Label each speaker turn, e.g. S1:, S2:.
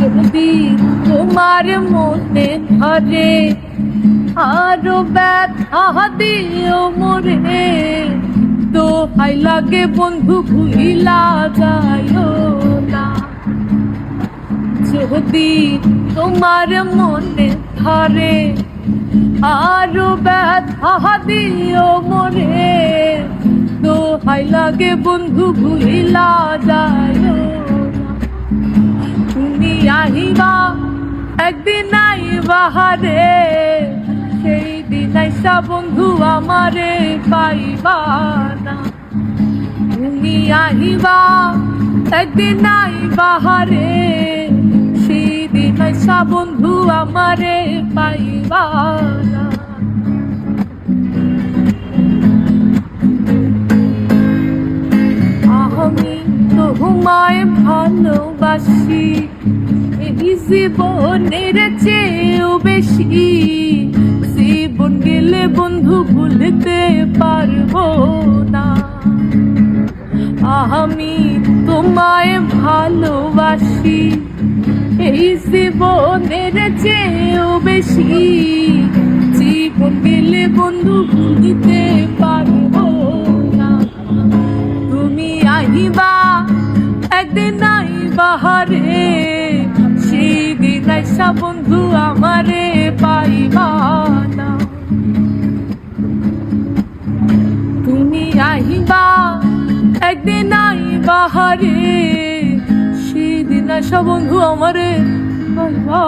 S1: যদি তোমার মনে ধরে আরো ব্যথা দিও মোরে, দোহাই লাগে বন্ধু ভুলিলা যাইও না। যদি তোমার মনে ধরে আরো ব্যথা দিও মোরে, দোহাই লাগে বন্ধু ভুলিলা যাইও না। তুমি আহিবা একদিন আইবা রে, সেই দিন আইসা বন্ধু আমারে পাইবা না। তুমি আহিবা একদিন আইবা রে, সেই দিন আইসা বন্ধু আমারে পাইবা না। আমি তোমায় ভালোবাসি এই জীবনের চেয়েও বেশি, জীবন গেলে বন্ধু ভুলতে পারবো না। আমি তোমায় ভালোবাসি এই জীবনের চেয়েও বেশি, জীবন গেলে বন্ধু ভুলতে পারবো না। তুমি আহিবা একদিন আইবা রে, সেই দিন আইসা বন্ধু আমারে পাইবা না। তুমি আহিবা একদিন আইবা রে, সেই দিন আইসা বন্ধু আমারে পাইবা।